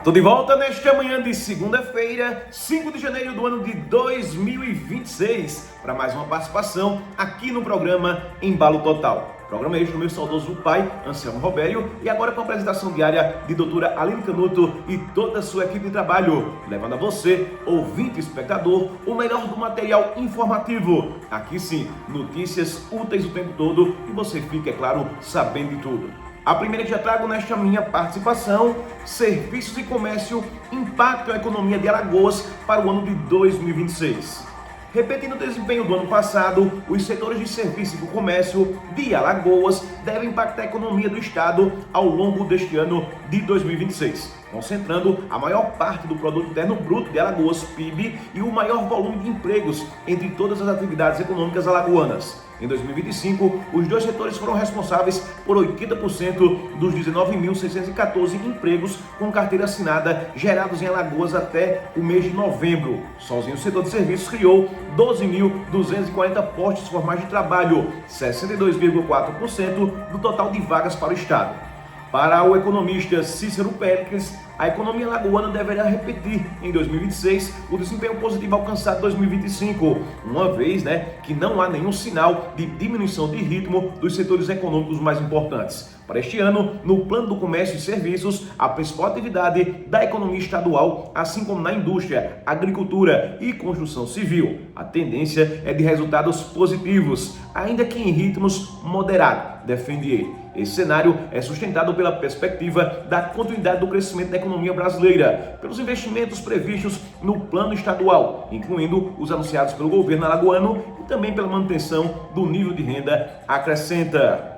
Tô de volta nesta manhã de segunda-feira, 5 de janeiro do ano de 2026, para mais uma participação aqui no programa Embalo Total. Programa este do meu saudoso pai, Anselmo Robério, e agora com a apresentação diária de doutora Aline Canuto e toda a sua equipe de trabalho, levando a você, ouvinte e espectador, o melhor do material informativo. Aqui sim, notícias úteis o tempo todo e você fica, é claro, sabendo de tudo. A primeira que já trago nesta minha participação: serviços e comércio impactam a economia de Alagoas para o ano de 2026. Repetindo o desempenho do ano passado, os setores de serviço e comércio de Alagoas devem impactar a economia do estado ao longo deste ano de 2026, concentrando a maior parte do Produto Interno Bruto de Alagoas, PIB, e o maior volume de empregos entre todas as atividades econômicas alagoanas. Em 2025, os dois setores foram responsáveis por 80% dos 19.614 empregos com carteira assinada gerados em Alagoas até o mês de novembro. Sozinho, o setor de serviços criou 12.240 postos formais de trabalho, 62,4% do total de vagas para o estado. Para o economista Cícero Péricles, a economia alagoana deverá repetir em 2026 o desempenho positivo alcançado em 2025, uma vez que não há nenhum sinal de diminuição de ritmo dos setores econômicos mais importantes. Para este ano, no plano do comércio e serviços, a principal atividade da economia estadual, assim como na indústria, agricultura e construção civil, a tendência é de resultados positivos, ainda que em ritmos moderados, defende ele. Esse cenário é sustentado pela perspectiva da continuidade do crescimento da economia brasileira, pelos investimentos previstos no plano estadual, incluindo os anunciados pelo governo alagoano, e também pela manutenção do nível de renda acrescenta.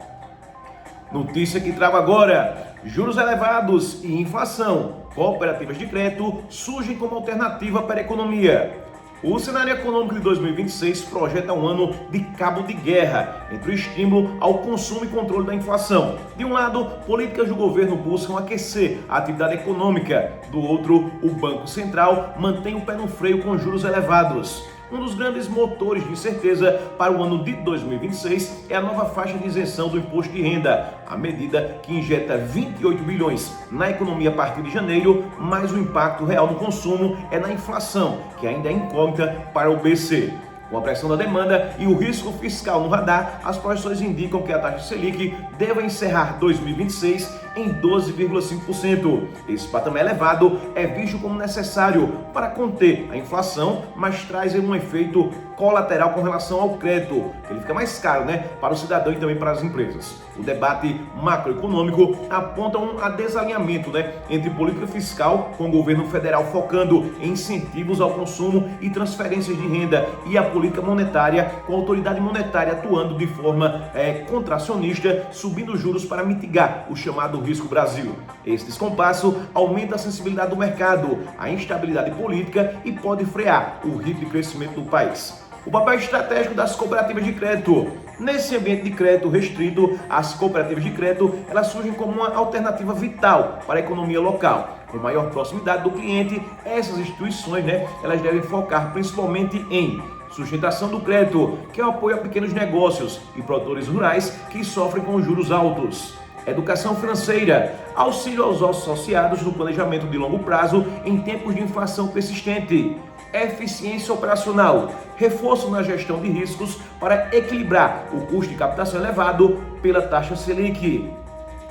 Notícia que trago agora: juros elevados e inflação. Cooperativas de crédito surgem como alternativa para a economia. O cenário econômico de 2026 projeta um ano de cabo de guerra entre o estímulo ao consumo e controle da inflação. De um lado, políticas do governo buscam aquecer a atividade econômica. Do outro, o Banco Central mantém o pé no freio com juros elevados. Um dos grandes motores de incerteza para o ano de 2026 é a nova faixa de isenção do imposto de renda, a medida que injeta 28 bilhões na economia a partir de janeiro, mas o impacto real no consumo é na inflação, que ainda é incógnita para o BC. Com a pressão da demanda e o risco fiscal no radar, as projeções indicam que a taxa Selic deve encerrar 2026 em 12,5%. Esse patamar elevado é visto como necessário para conter a inflação, mas traz um efeito colateral com relação ao crédito. Ele fica mais caro, para o cidadão e também para as empresas. O debate macroeconômico aponta um desalinhamento, entre política fiscal, com o governo federal focando em incentivos ao consumo e transferências de renda, e a política monetária, com a autoridade monetária atuando de forma contracionista, subindo juros para mitigar o chamado risco Brasil. Esse descompasso aumenta a sensibilidade do mercado, a instabilidade política e pode frear o ritmo de crescimento do país. O papel estratégico das cooperativas de crédito. Nesse ambiente de crédito restrito, as cooperativas de crédito elas surgem como uma alternativa vital para a economia local. Com maior proximidade do cliente, essas instituições elas devem focar principalmente em sustentação do crédito, que é o apoio a pequenos negócios e produtores rurais que sofrem com juros altos. Educação financeira, auxílio aos associados no planejamento de longo prazo em tempos de inflação persistente. Eficiência operacional, reforço na gestão de riscos para equilibrar o custo de captação elevado pela taxa Selic.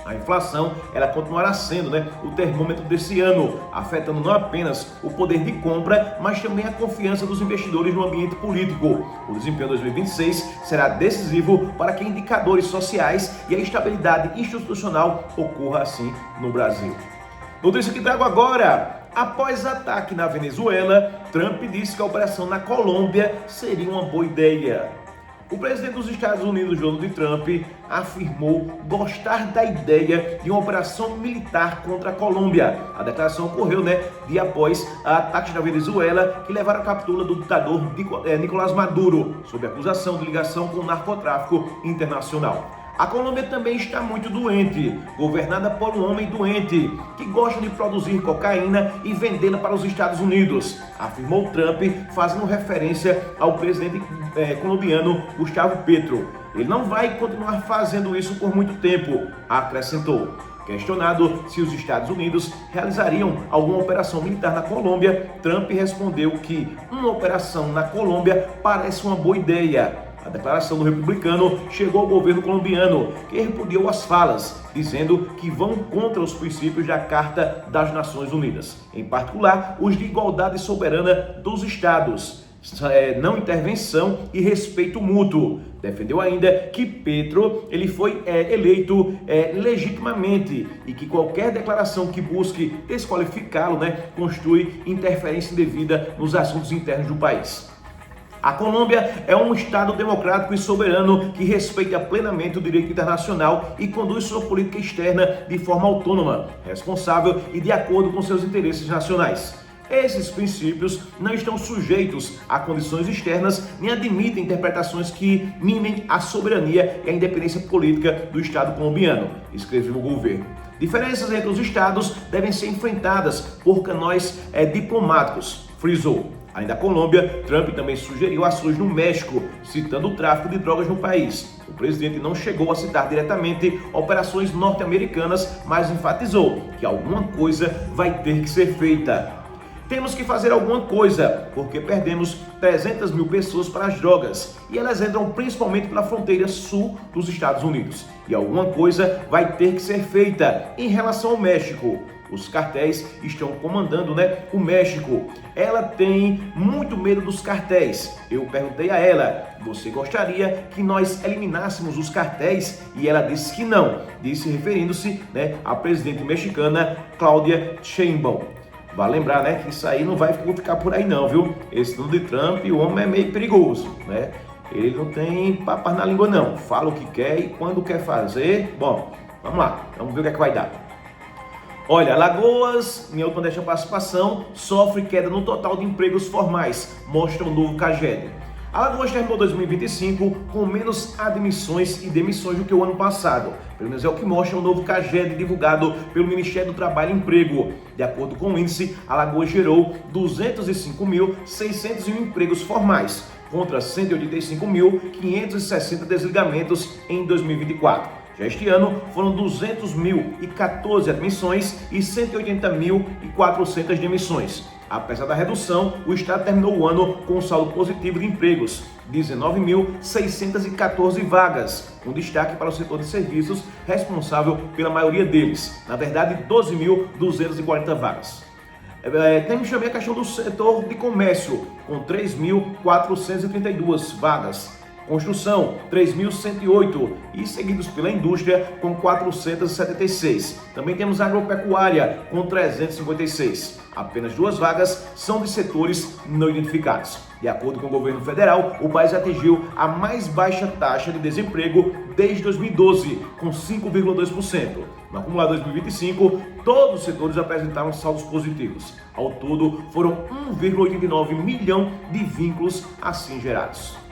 A inflação ela continuará sendo o termômetro desse ano, afetando não apenas o poder de compra, mas também a confiança dos investidores no ambiente político. O desempenho de 2026 será decisivo para que indicadores sociais e a estabilidade institucional ocorra assim no Brasil. Notícia que trago agora: após ataque na Venezuela, Trump disse que a operação na Colômbia seria uma boa ideia. O presidente dos Estados Unidos, Donald Trump, afirmou gostar da ideia de uma operação militar contra a Colômbia. A declaração ocorreu dia após ataques na Venezuela que levaram à captura do ditador Nicolás Maduro, sob acusação de ligação com o narcotráfico internacional. A Colômbia também está muito doente, governada por um homem doente, que gosta de produzir cocaína e vendê-la para os Estados Unidos, afirmou Trump, fazendo referência ao presidente colombiano Gustavo Petro. Ele não vai continuar fazendo isso por muito tempo, acrescentou. Questionado se os Estados Unidos realizariam alguma operação militar na Colômbia, Trump respondeu que uma operação na Colômbia parece uma boa ideia. A declaração do republicano chegou ao governo colombiano, que repudiou as falas, dizendo que vão contra os princípios da Carta das Nações Unidas, em particular os de igualdade soberana dos estados, não intervenção e respeito mútuo. Defendeu ainda que Petro ele foi eleito legitimamente e que qualquer declaração que busque desqualificá-lo, constitui interferência indevida nos assuntos internos do país. A Colômbia é um Estado democrático e soberano que respeita plenamente o direito internacional e conduz sua política externa de forma autônoma, responsável e de acordo com seus interesses nacionais. Esses princípios não estão sujeitos a condições externas nem admitem interpretações que minem a soberania e a independência política do Estado colombiano, escreveu o governo. Diferenças entre os estados devem ser enfrentadas por canais diplomáticos, frisou. Além da Colômbia, Trump também sugeriu ações no México, citando o tráfico de drogas no país. O presidente não chegou a citar diretamente operações norte-americanas, mas enfatizou que alguma coisa vai ter que ser feita. Temos que fazer alguma coisa, porque perdemos 300 mil pessoas para as drogas e elas entram principalmente pela fronteira sul dos Estados Unidos. E alguma coisa vai ter que ser feita em relação ao México. Os cartéis estão comandando, o México. Ela tem muito medo dos cartéis. Eu perguntei a ela, você gostaria que nós eliminássemos os cartéis? E ela disse que não. Disse referindo-se, à presidente mexicana Claudia Sheinbaum. Vale lembrar, que isso aí não vai ficar por aí não, viu? Esse Donald Trump, o homem é meio perigoso, Ele não tem papas na língua não. Fala o que quer e quando quer fazer. Bom, vamos lá. Vamos ver o que é que vai dar. Olha, Alagoas, minha última participação, sofre queda no total de empregos formais, mostra o novo CAGED. Alagoas terminou 2025 com menos admissões e demissões do que o ano passado. Pelo menos é o que mostra o novo CAGED divulgado pelo Ministério do Trabalho e Emprego. De acordo com o índice, Alagoas gerou 205.601 empregos formais, contra 185.560 desligamentos em 2024. Já este ano, foram 200.014 admissões e 180.400 demissões. Apesar da redução, o Estado terminou o ano com um saldo positivo de empregos, 19.614 vagas, com destaque para o setor de serviços, responsável pela maioria deles, na verdade 12.240 vagas. Temos também a questão do setor de comércio, com 3.432 vagas. Construção, 3.108 e seguidos pela indústria com 476. Também temos agropecuária com 356. Apenas 2 vagas são de setores não identificados. De acordo com o governo federal, o país atingiu a mais baixa taxa de desemprego desde 2012, com 5,2%. No acumulado 2025, todos os setores apresentaram saldos positivos. Ao todo, foram 1,89 milhão de vínculos assim gerados.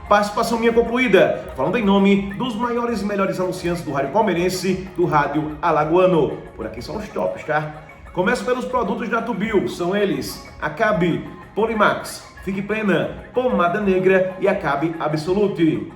Participação minha concluída, falando em nome dos maiores e melhores anunciantes do rádio palmeirense, do rádio alagoano. Por aqui são os tops, tá? Começo pelos produtos da Tubil, são eles: Acabe, Polimax, Fique Plena, Pomada Negra e Acabe Absolute.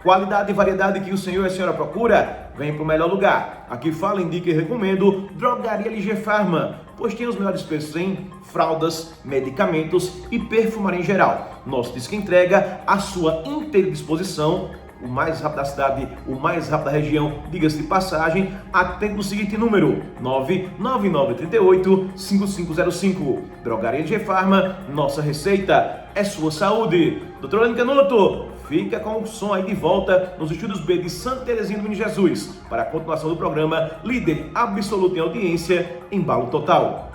Qualidade e variedade que o senhor e a senhora procura? Vem para o melhor lugar. Aqui fala, indica e recomendo Drogaria LG Farma, pois tem os melhores preços em fraldas, medicamentos e perfumaria em geral. Nosso disco entrega à sua inteira disposição, o mais rápido da cidade, o mais rápido da região, diga-se de passagem, atende no seguinte número, 99938-5505. Drogaria LG Farma, nossa receita é sua saúde. Doutor Aline Canuto, fica com o som aí de volta nos estúdios B de Santa Terezinha do Menino Jesus, para a continuação do programa Líder Absoluto em Audiência, Embalo Total.